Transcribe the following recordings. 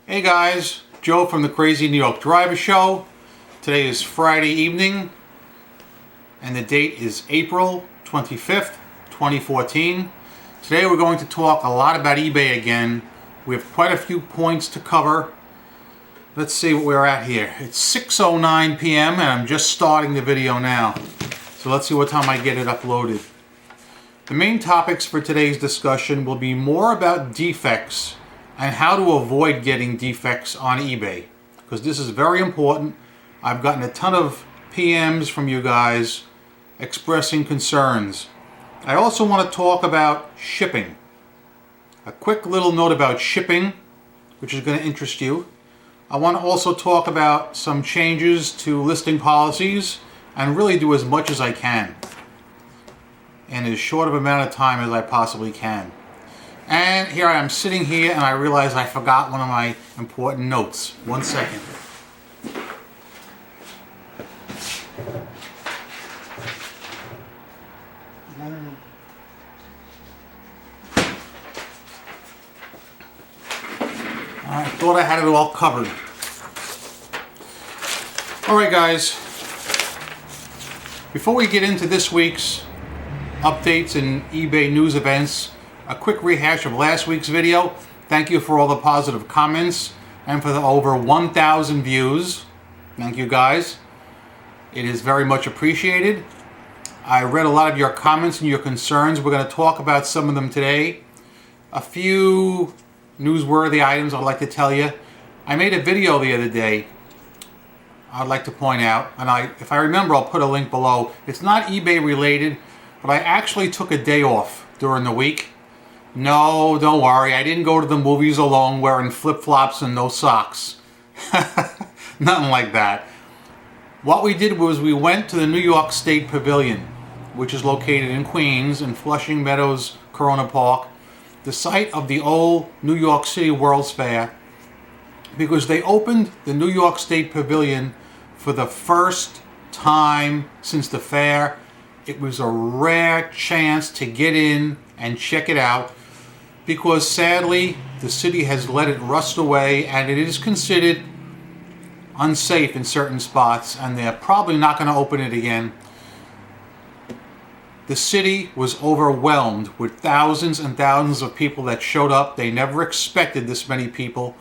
Hey guys, Joe from the Crazy New York Driver Show. Today is Friday evening and the date is April 25th, 2014. Today we're going to talk a lot about eBay again. We have quite a few points to cover. Let's see what we're at here. It's 6:09 p.m. and I'm just starting the video now. So let's see what time I get it uploaded. The main topics for today's discussion will be more about defects and how to avoid getting defects on eBay, because this is very important. I've gotten a ton of PMs from you guys expressing concerns. I also want to talk about shipping. A quick little note about shipping, which is going to interest you. I want to also talk about some changes to listing policies and really do as much as I can in as short of amount of time as I possibly can. And here I am sitting here and I realize I forgot one of my important notes. 1 second. I thought I had it all covered. Alright guys, before we get into this week's updates and eBay news events, a quick rehash of last week's video. Thank you for all the positive comments and for the over 1,000 views. Thank you guys. It is very much appreciated. I read a lot of your comments and your concerns. We're going to talk about some of them today. A few newsworthy items I'd like to tell you. I made a video the other day I'd like to point out, and if I remember I'll put a link below. It's not eBay related, but I actually took a day off during the week. No, don't worry, I didn't go to the movies alone wearing flip-flops and no socks. Nothing like that. What we did was we went to the New York State Pavilion, which is located in Queens in Flushing Meadows, Corona Park, the site of the old New York City World's Fair, because they opened the New York State Pavilion for the first time since the fair. It was a rare chance to get in and check it out, because sadly the city has let it rust away and it is considered unsafe in certain spots, and they're probably not going to open it again. The city was overwhelmed with thousands and thousands of people that showed up. They never expected this many people.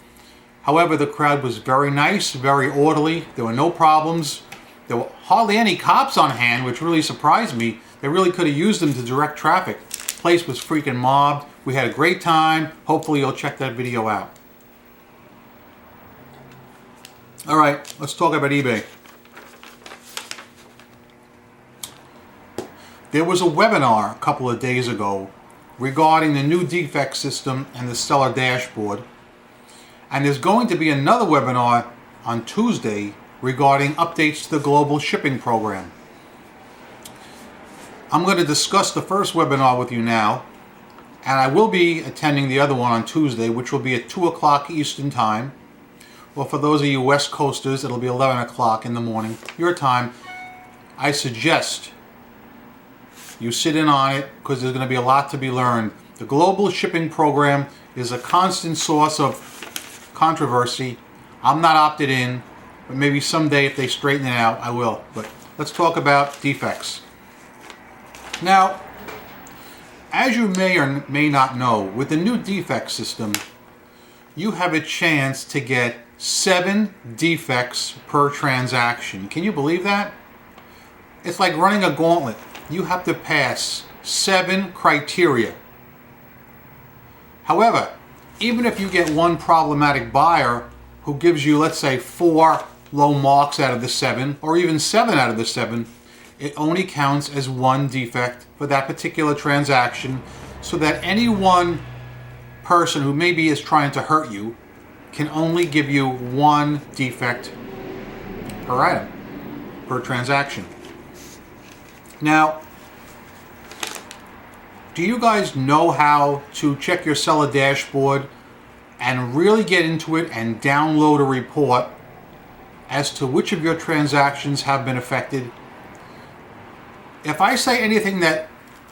However, the crowd was very nice, very orderly. There were no problems. There were hardly any cops on hand, which really surprised me. They really could have used them to direct traffic. The place was freaking mobbed. We had a great time. Hopefully you'll check that video out. Alright, let's talk about eBay. There was a webinar a couple of days ago regarding the new defect system and the seller dashboard. And there's going to be another webinar on Tuesday regarding updates to the global shipping program. I'm going to discuss the first webinar with you now, and I will be attending the other one on Tuesday, which will be at 2 o'clock Eastern Time. Well, for those of you West Coasters, it'll be 11 o'clock in the morning, your time. I suggest you sit in on it, because there's going to be a lot to be learned. The global shipping program is a constant source of controversy. I'm not opted in, but maybe someday if they straighten it out, I will. But let's talk about defects. Now, as you may or may not know, with the new defect system, you have a chance to get 7 defects per transaction. Can you believe that? It's like running a gauntlet. You have to pass 7 criteria. However, even if you get one problematic buyer who gives you, let's say, 4 low marks out of the 7, or even 7 out of the 7, it only counts as 1 defect for that particular transaction, so that any one person who maybe is trying to hurt you can only give you 1 defect per item, per transaction. Now, do you guys know how to check your seller dashboard and really get into it and download a report as to which of your transactions have been affected? If I say anything that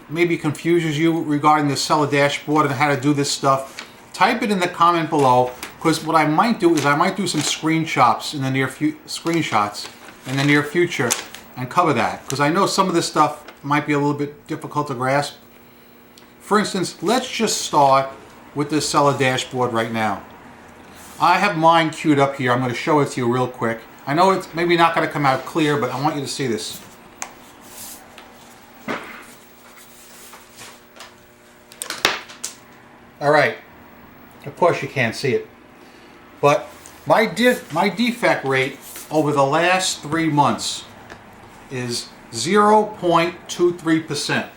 maybe confuses you regarding the seller dashboard and how to do this stuff, type it in the comment below, Because what I might do is I might do some screenshots in the near future and cover that. Because I know some of this stuff might be a little bit difficult to grasp. For instance, let's just start with this seller dashboard right now. I have mine queued up here. I'm going to show it to you real quick. I know it's maybe not going to come out clear, but I want you to see this. All right. Of course you can't see it. But my defect rate over the last 3 months is 0.23%.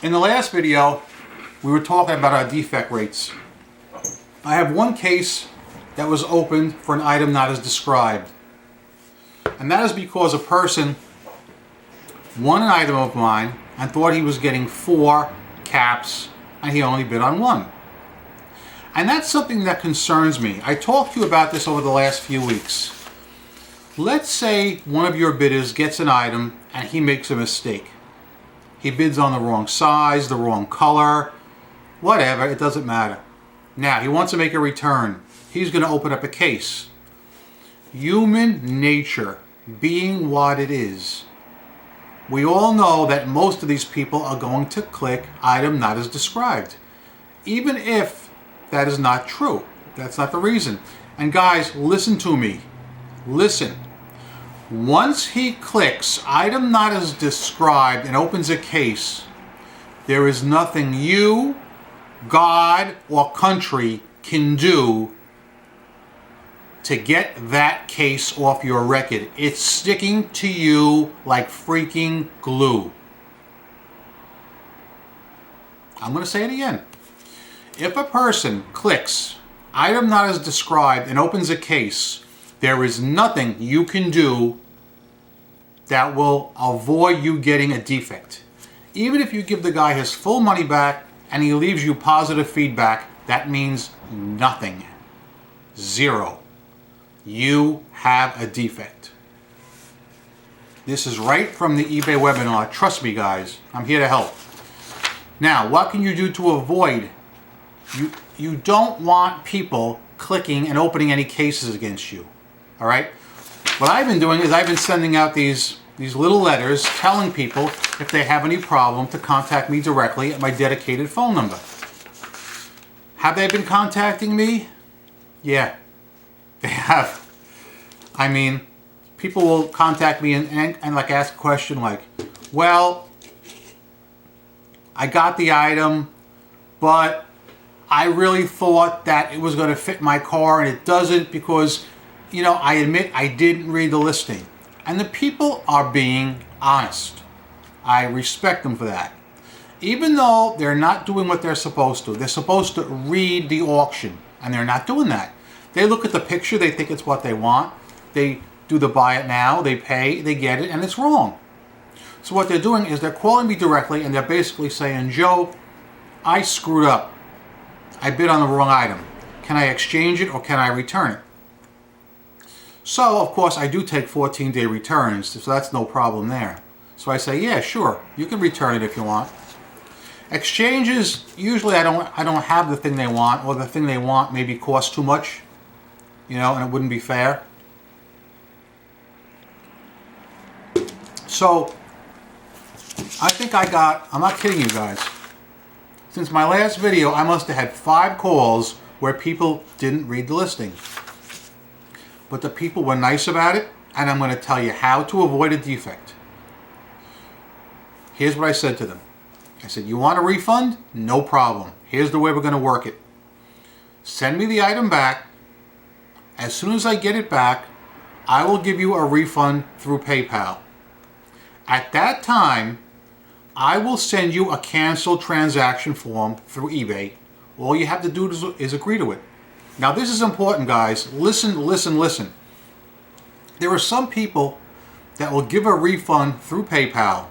In the last video, we were talking about our defect rates. I have one case that was opened for an item not as described. And that is because a person won an item of mine and thought he was getting 4 caps and he only bid on 1. And that's something that concerns me. I talked to you about this over the last few weeks. Let's say one of your bidders gets an item and he makes a mistake. He bids on the wrong size, the wrong color, whatever, it doesn't matter. Now, he wants to make a return. He's going to open up a case. Human nature being what it is, we all know that most of these people are going to click item not as described. Even if that is not true. That's not the reason. And guys, listen to me. Listen. Once he clicks item not as described and opens a case, there is nothing you, God, or country can do to get that case off your record. It's sticking to you like freaking glue. I'm going to say it again. If a person clicks item not as described and opens a case, there is nothing you can do that will avoid you getting a defect. Even if you give the guy his full money back and he leaves you positive feedback, that means nothing. 0. You have a defect. This is right from the eBay webinar. Trust me, guys. I'm here to help. Now, what can you do to avoid? You don't want people clicking and opening any cases against you. All right? What I've been doing is I've been sending out these little letters telling people if they have any problem to contact me directly at my dedicated phone number. Have they been contacting me? Yeah, they have. I mean, people will contact me and like ask a question like, well, I got the item, but I really thought that it was going to fit my car and it doesn't because, you know, I admit I didn't read the listing. And the people are being honest. I respect them for that. Even though they're not doing what they're supposed to. They're supposed to read the auction, and they're not doing that. They look at the picture, they think it's what they want. They do the buy it now, they pay, they get it, and it's wrong. So what they're doing is they're calling me directly, and they're basically saying, Joe, I screwed up. I bid on the wrong item. Can I exchange it or can I return it? So, of course, I do take 14-day returns, so that's no problem there. So I say, yeah, sure, you can return it if you want. Exchanges, usually I don't have the thing they want, or the thing they want maybe costs too much, you know, and it wouldn't be fair. So, I think I'm not kidding you guys. Since my last video, I must have had 5 calls where people didn't read the listing. But the people were nice about it, and I'm going to tell you how to avoid a defect. Here's what I said to them. I said, you want a refund? No problem. Here's the way we're going to work it. Send me the item back. As soon as I get it back, I will give you a refund through PayPal. At that time, I will send you a cancel transaction form through eBay. All you have to do is agree to it. Now this is important, guys. Listen, listen, listen. There are some people that will give a refund through PayPal,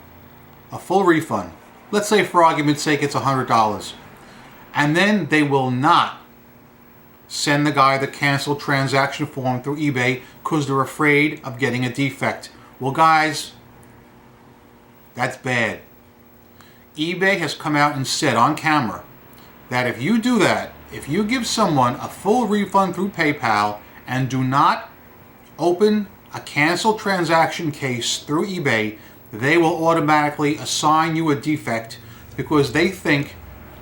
a full refund. Let's say for argument's sake it's $100. And then they will not send the guy the cancel transaction form through eBay because they're afraid of getting a defect. Well guys, That's bad. eBay has come out and said on camera that if you do that, if you give someone a full refund through PayPal and do not open a cancel transaction case through eBay, they will automatically assign you a defect because they think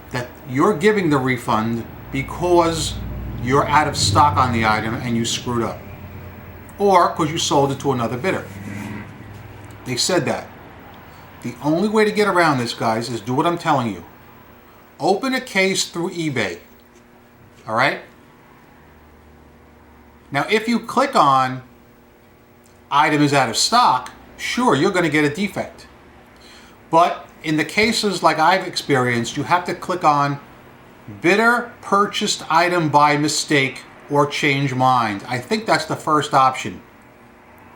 that you're giving the refund because you're out of stock on the item and you screwed up, or because you sold it to another bidder. They said that. The only way to get around this, guys, is do what I'm telling you. Open a case through eBay. All right? Now, if you click on item is out of stock, sure, you're going to get a defect. But in the cases like I've experienced, you have to click on bidder purchased item by mistake or change mind. I think that's the first option.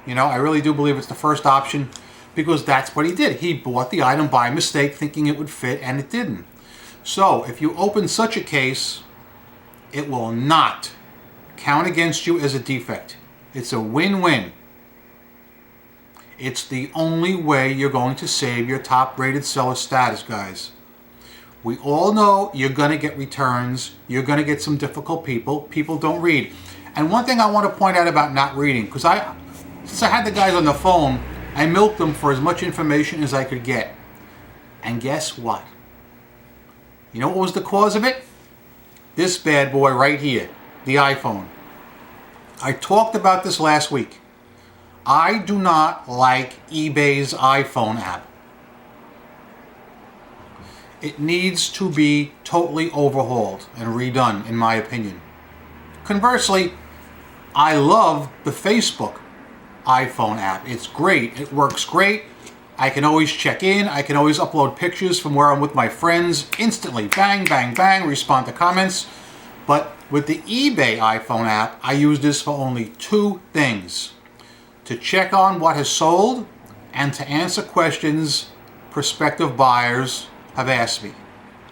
You know, I really do believe it's the first option because that's what he did. He bought the item by mistake thinking it would fit and it didn't. So if you open such a case, it will not count against you as a defect. It's a win-win. It's the only way you're going to save your top-rated seller status, guys. We all know you're going to get returns. You're going to get some difficult people. People don't read. And one thing I want to point out about not reading, because since I had the guys on the phone, I milked them for as much information as I could get. And guess what? You know what was the cause of it? This bad boy right here, the iPhone. I talked about this last week. I do not like eBay's iPhone app. It needs to be totally overhauled and redone, in my opinion. Conversely, I love the Facebook iPhone app. It's great. It works great. I can always check in. I can always upload pictures from where I'm with my friends instantly. Bang, bang, bang, respond to comments. But with the eBay iPhone app, I use this for only two things. To check on what has sold and to answer questions prospective buyers have asked me.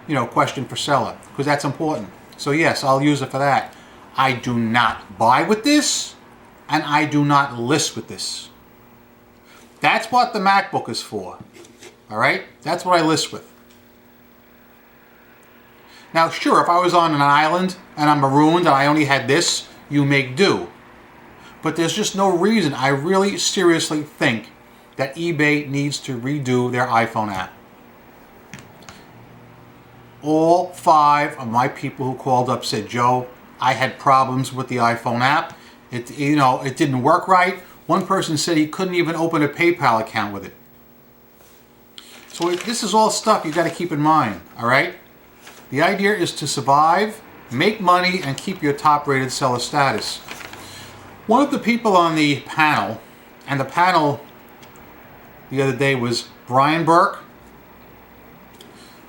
You know, question for seller, because that's important. So yes, I'll use it for that. I do not buy with this, and I do not list with this. That's what the MacBook is for. All right? That's what I list with. Now, sure, if I was on an island and I'm marooned and I only had this, you make do. But there's just no reason. I really seriously think that eBay needs to redo their iPhone app. All 5 of my people who called up said, Joe, I had problems with the iPhone app. It didn't work right. One person said he couldn't even open a PayPal account with it. So this is all stuff you got to keep in mind, all right? The idea is to survive, make money, and keep your top-rated seller status. One of the people on the panel, and the panel the other day was Brian Burke.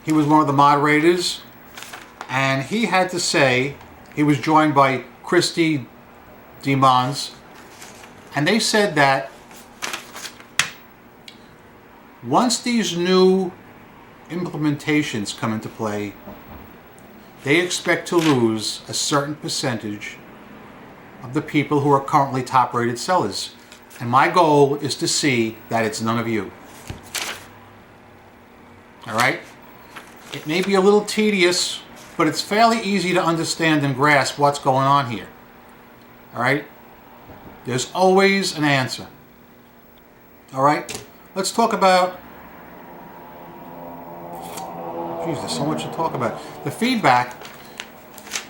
He was one of the moderators, and he had to say, he was joined by Christy Demons, and they said that once these new implementations come into play, they expect to lose a certain percentage of the people who are currently top-rated sellers. And my goal is to see that it's none of you. All right? It may be a little tedious, but it's fairly easy to understand and grasp what's going on here. All right? There's always an answer. All right? Let's talk about... Geez, there's so much to talk about. The feedback,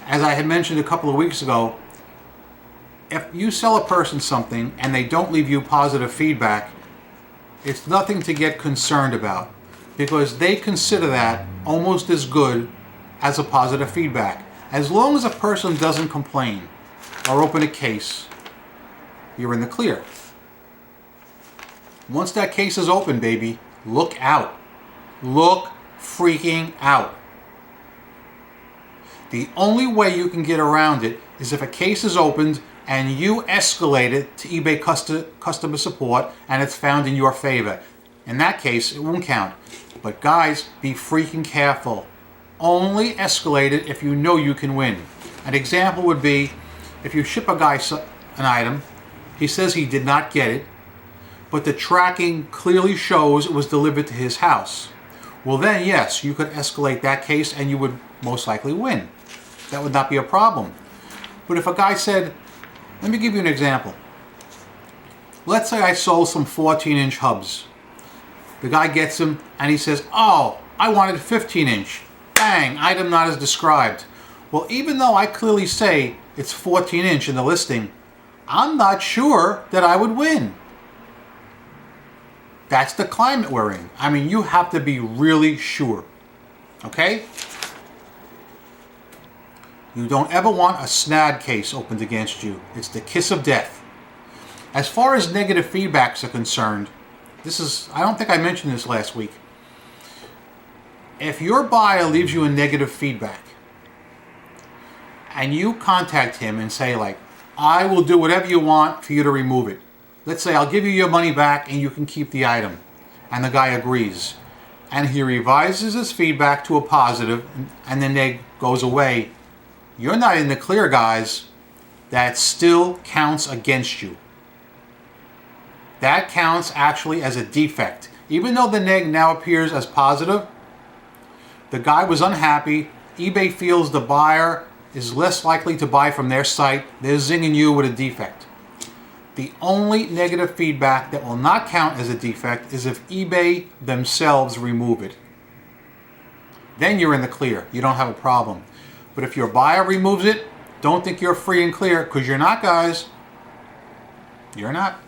as I had mentioned a couple of weeks ago, if you sell a person something and they don't leave you positive feedback, it's nothing to get concerned about because they consider that almost as good as a positive feedback. As long as a person doesn't complain or open a case, you're in the clear. Once that case is open, baby, look out. Look freaking out. The only way you can get around it is if a case is opened and you escalate it to eBay customer support and it's found in your favor. In that case, it won't count. But guys, be freaking careful. Only escalate it if you know you can win. An example would be if you ship a guy an item, he says he did not get it, but the tracking clearly shows it was delivered to his house. Well then, yes, you could escalate that case and you would most likely win. That would not be a problem. But if a guy said, let me give you an example. Let's say I sold some 14-inch hubs. The guy gets them and he says, oh, I wanted 15-inch. Bang, item not as described. Well, even though I clearly say it's 14-inch in the listing, I'm not sure that I would win. That's the climate we're in. I mean, you have to be really sure. Okay? You don't ever want a snag case opened against you. It's the kiss of death. As far as negative feedbacks are concerned, I don't think I mentioned this last week. If your buyer leaves you a negative feedback and you contact him and say like, I will do whatever you want for you to remove it. Let's say I'll give you your money back and you can keep the item. And the guy agrees. And he revises his feedback to a positive and then it goes away. You're not in the clear, guys. That still counts against you. That counts actually as a defect. Even though the neg now appears as positive, the guy was unhappy. eBay feels the buyer is less likely to buy from their site. They're zinging you with a defect. The only negative feedback that will not count as a defect is if eBay themselves remove it. Then you're in the clear. You don't have a problem. But if your buyer removes it, don't think you're free and clear, because you're not, guys. You're not.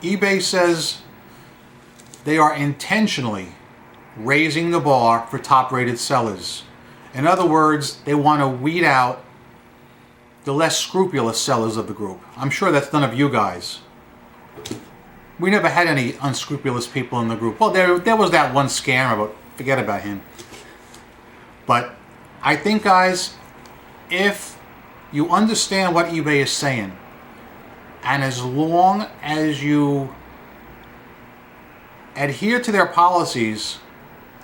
eBay says they are intentionally raising the bar for top-rated sellers. In other words, they want to weed out the less scrupulous sellers of the group. I'm sure that's none of you guys. We never had any unscrupulous people in the group. Well, there was that one scammer, but forget about him. But I think, guys, if you understand what eBay is saying, and as long as you adhere to their policies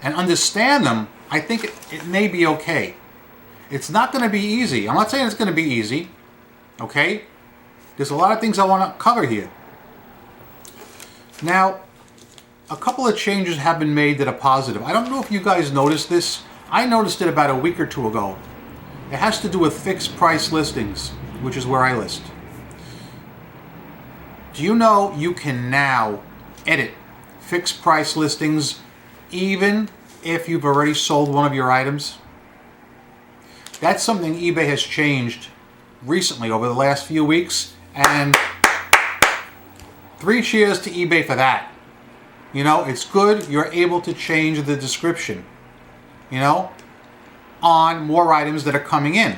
and understand them, I think it may be okay. It's not going to be easy. I'm not saying it's going to be easy. Okay? There's a lot of things I want to cover here. Now, a couple of changes have been made that are positive. I don't know if you guys noticed this. I noticed it about a week or two ago. It has to do with fixed price listings, which is where I list. Do you know you can now edit fixed price listings even if you've already sold one of your items? That's something eBay has changed recently over the last few weeks, and 3 cheers to eBay for that. You know, it's good you're able to change the description, you know, on more items that are coming in.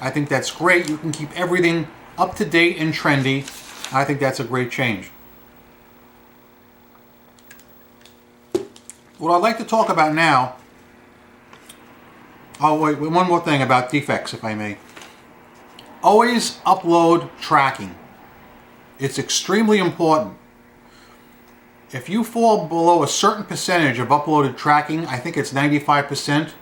I think that's great. You can keep everything up to date and trendy. I think that's a great change. What I'd like to talk about now, oh wait, one more thing about defects, if I may. Always upload tracking. It's extremely important. If you fall below a certain percentage of uploaded tracking, I think it's 95%,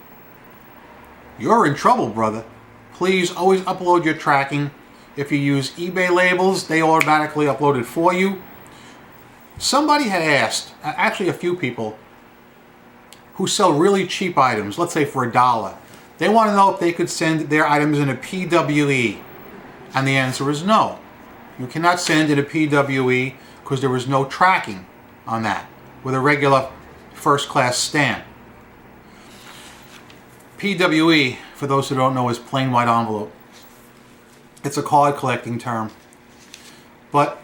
you're in trouble, brother. Please always upload your tracking. If you use eBay labels, they automatically upload it for you. Somebody had asked, actually a few people, who sell really cheap items, let's say for $1. They want to know if they could send their items in a PWE. And the answer is no. You cannot send in a PWE because there is no tracking on that with a regular first class stamp. PWE, for those who don't know, is plain white envelope. It's a card collecting term. But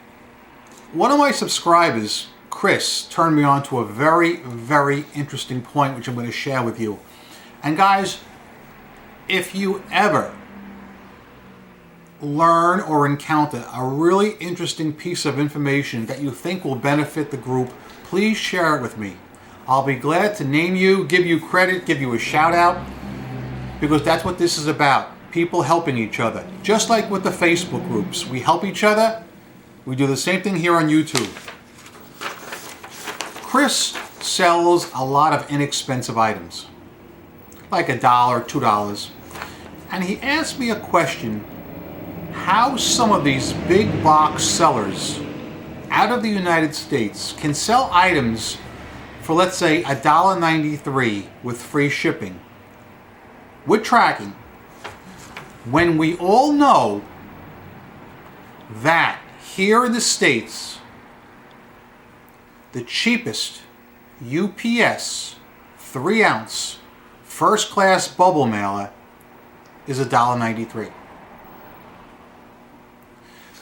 one of my subscribers, Chris, turned me on to a very, very interesting point which I'm going to share with you. And guys, if you ever learn or encounter a really interesting piece of information that you think will benefit the group, please share it with me. I'll be glad to name you, give you credit, give you a shout out, because that's what this is about. People helping each other. Just like with the Facebook groups. We help each other. We do the same thing here on YouTube. Chris sells a lot of inexpensive items. Like $1, $2. And he asked me a question. how some of these big box sellers out of the United States can sell items for, let's say, $1.93 with free shipping, with tracking, when we all know that here in the States, the cheapest UPS 3-ounce first class bubble mailer is $1.93.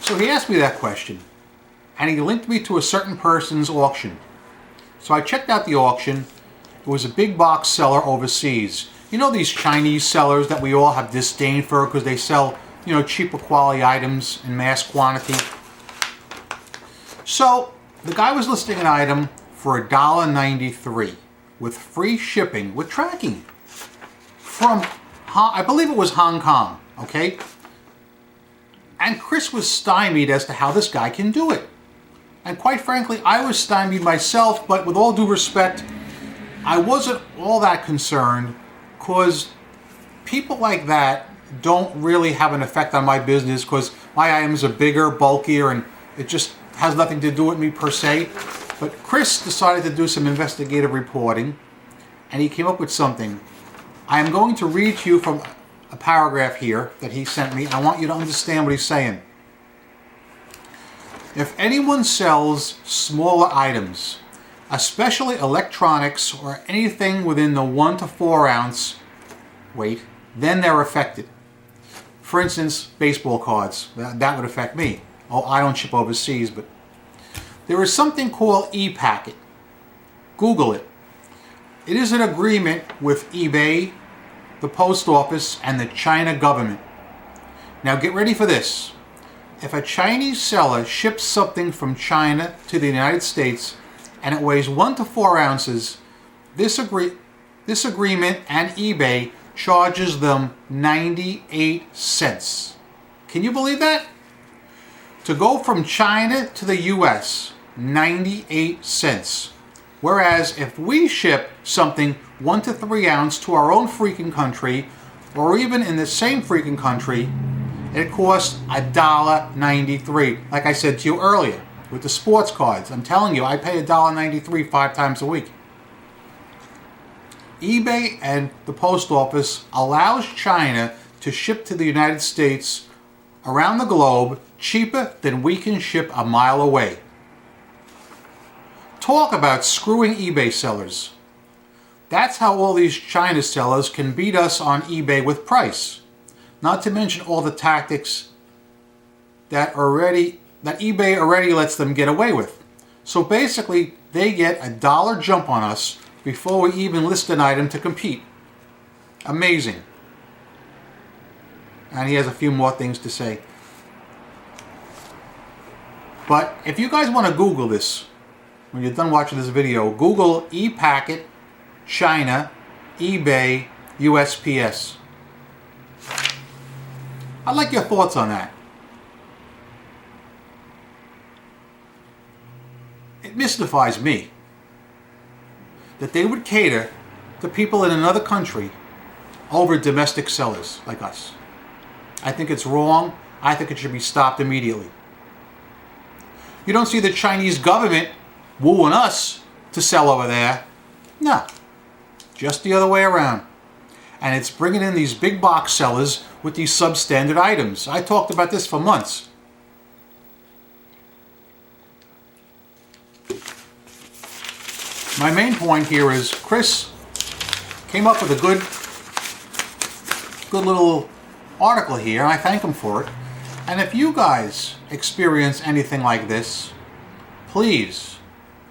So he asked me that question, and he linked me to a certain person's auction. So I checked out the auction. It was a big box seller overseas. You know these Chinese sellers that we all have disdain for because they sell, cheaper quality items in mass quantity. So the guy was listing an item for $1.93 with free shipping, with tracking, from, I believe it was Hong Kong, okay? And Chris was stymied as to how this guy can do it. And quite frankly, I was stymied myself, but with all due respect, I wasn't all that concerned because people like that don't really have an effect on my business because my items are bigger, bulkier, and it just has nothing to do with me per se. But Chris decided to do some investigative reporting, and he came up with something. I am going to read to you from a paragraph here that he sent me. I want you to understand what he's saying. If anyone sells smaller items, especially electronics or anything within the 1 to 4 ounce weight, then they're affected. For instance, baseball cards. That would affect me. Oh, I don't ship overseas, but there is something called ePacket. Google it. It is an agreement with eBay, the post office, and the China government. Now get ready for this. If a Chinese seller ships something from China to the United States and it weighs 1 to 4 ounces, this agreement and eBay charges them 98 cents. Can you believe that? To go from China to the US, 98 cents. Whereas if we ship something 1 to 3 ounce to our own freaking country, or even in the same freaking country, it costs $1.93. Like I said to you earlier, with the sports cards. I'm telling you, I pay $1.93 5 times a week. eBay and the post office allows China to ship to the United States around the globe cheaper than we can ship a mile away. Talk about screwing eBay sellers. That's how all these China sellers can beat us on eBay with price. Not to mention all the tactics that eBay already lets them get away with. So basically, they get $1 jump on us before we even list an item to compete. Amazing. And he has a few more things to say. But if you guys want to Google this, when you're done watching this video, Google ePacket, China, eBay, USPS. I'd like your thoughts on that. It mystifies me that they would cater to people in another country over domestic sellers like us. I think it's wrong. I think it should be stopped immediately. You don't see the Chinese government wooing us to sell over there. No, just the other way around. And it's bringing in these big box sellers with these substandard items. I talked about this for months. My main point here is Chris came up with a good little article here, and I thank him for it. And if you guys experience anything like this, please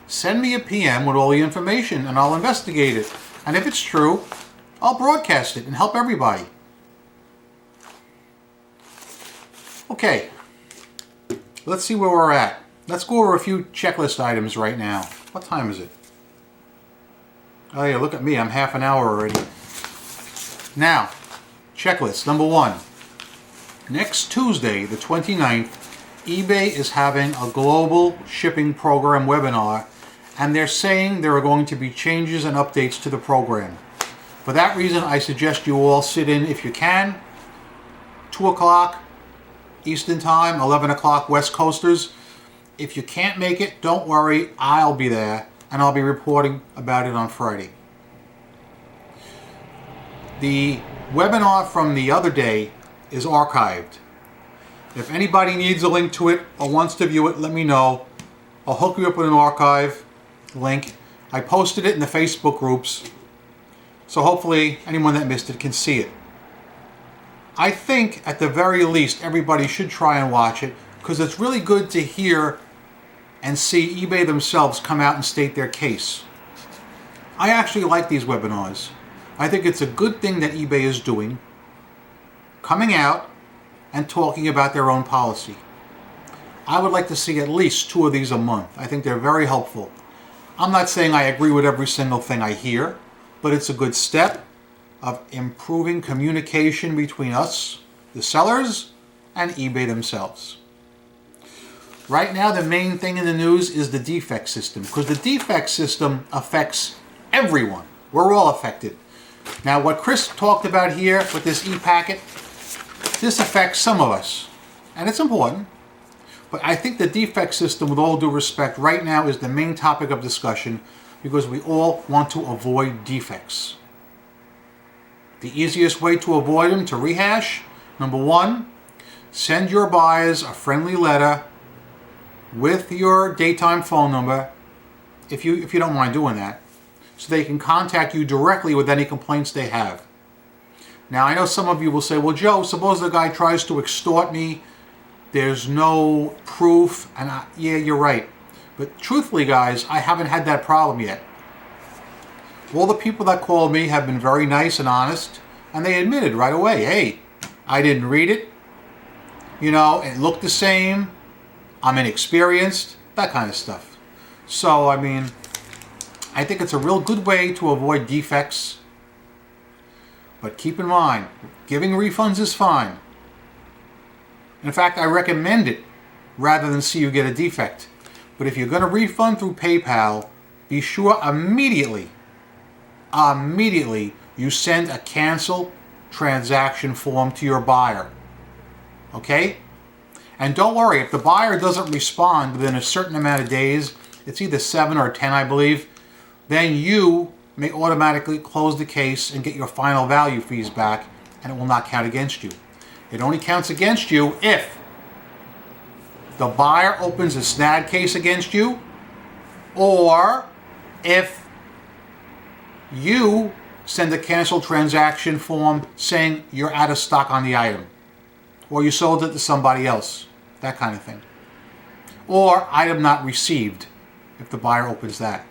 send me a PM with all the information and I'll investigate it. And if it's true, I'll broadcast it and help everybody. Okay, let's see where we're at. Let's go over a few checklist items right now. What time is it? Oh yeah, look at me, I'm half an hour already. Now, checklist number 1. Next Tuesday, the 29th, eBay is having a global shipping program webinar, and they're saying there are going to be changes and updates to the program. For that reason, I suggest you all sit in if you can, 2 o'clock Eastern Time, 11 o'clock West Coasters. If you can't make it, don't worry, I'll be there, and I'll be reporting about it on Friday. The webinar from the other day is archived. If anybody needs a link to it or wants to view it, let me know. I'll hook you up with an archive link. I posted it in the Facebook groups, so hopefully anyone that missed it can see it. I think at the very least everybody should try and watch it, because it's really good to hear and see eBay themselves come out and state their case. I actually like these webinars. I think it's a good thing that eBay is doing, coming out and talking about their own policy. I would like to see at least 2 of these a month. I think they're very helpful. I'm not saying I agree with every single thing I hear, but it's a good step of improving communication between us, the sellers, and eBay themselves. Right now, the main thing in the news is the defect system, because the defect system affects everyone. We're all affected. Now, what Chris talked about here with this e-packet, this affects some of us, and it's important. But I think the defect system, with all due respect, right now is the main topic of discussion, because we all want to avoid defects. The easiest way to avoid them, to rehash, number 1, send your buyers a friendly letter with your daytime phone number, if you don't mind doing that, so they can contact you directly with any complaints they have. Now, I know some of you will say, well, Joe, suppose the guy tries to extort me, there's no proof, and yeah, you're right. But truthfully, guys, I haven't had that problem yet. All the people that called me have been very nice and honest, and they admitted right away, hey, I didn't read it, it looked the same, I'm inexperienced, that kind of stuff. So, I mean, I think it's a real good way to avoid defects. But keep in mind, giving refunds is fine. In fact, I recommend it rather than see you get a defect. But if you're going to refund through PayPal, be sure immediately you send a cancel transaction form to your buyer. Okay? And don't worry, if the buyer doesn't respond within a certain amount of days, it's either 7 or 10, I believe, then you may automatically close the case and get your final value fees back, and it will not count against you. It only counts against you if the buyer opens a snag case against you, or if you send a cancel transaction form saying you're out of stock on the item, or you sold it to somebody else, that kind of thing. Or item not received, if the buyer opens that.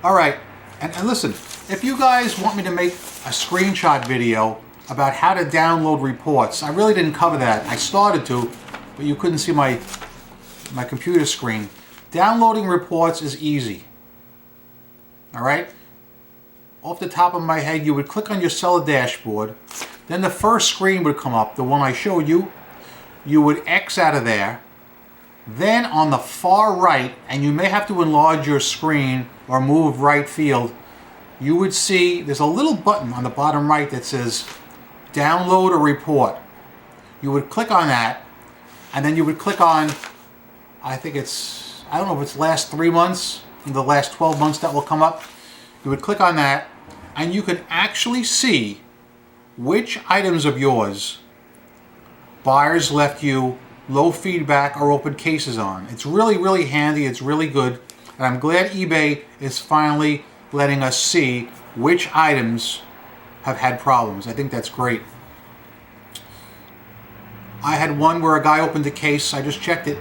All right, and listen, if you guys want me to make a screenshot video about how to download reports, I really didn't cover that. I started to, but you couldn't see my computer screen. Downloading reports is easy. All right? Off the top of my head, you would click on your seller dashboard. Then the first screen would come up, the one I showed you. You would X out of there. Then on the far right, and you may have to enlarge your screen or move right field, you would see there's a little button on the bottom right that says download a report. You would click on that, and then you would click on, I don't know if it's last 3 months, the last 12 months that will come up. You would click on that, and you can actually see which items of yours buyers left you low feedback or open cases on. It's really, really handy. It's really good. And I'm glad eBay is finally letting us see which items have had problems. I think that's great. I had one where a guy opened a case, I just checked it,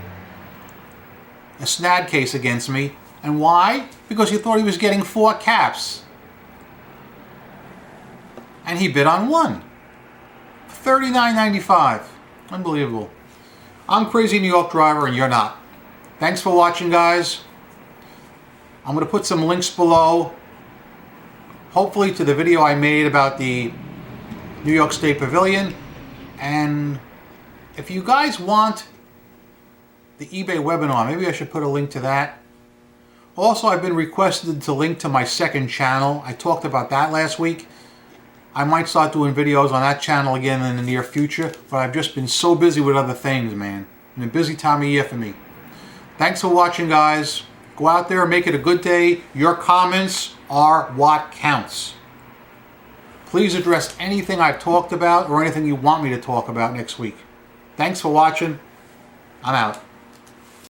a snag case against me. And why? Because he thought he was getting 4 caps. And he bid on one. $39.95. Unbelievable. I'm Crazy New York Driver and you're not. Thanks for watching, guys. I'm going to put some links below, hopefully to the video I made about the New York State Pavilion. And if you guys want the eBay webinar, maybe I should put a link to that. Also, I've been requested to link to my second channel. I talked about that last week. I might start doing videos on that channel again in the near future, but I've just been so busy with other things, man. It's been a busy time of year for me. Thanks for watching, guys. Go out there and make it a good day. Your comments are what counts. Please address anything I've talked about or anything you want me to talk about next week. Thanks for watching. I'm out.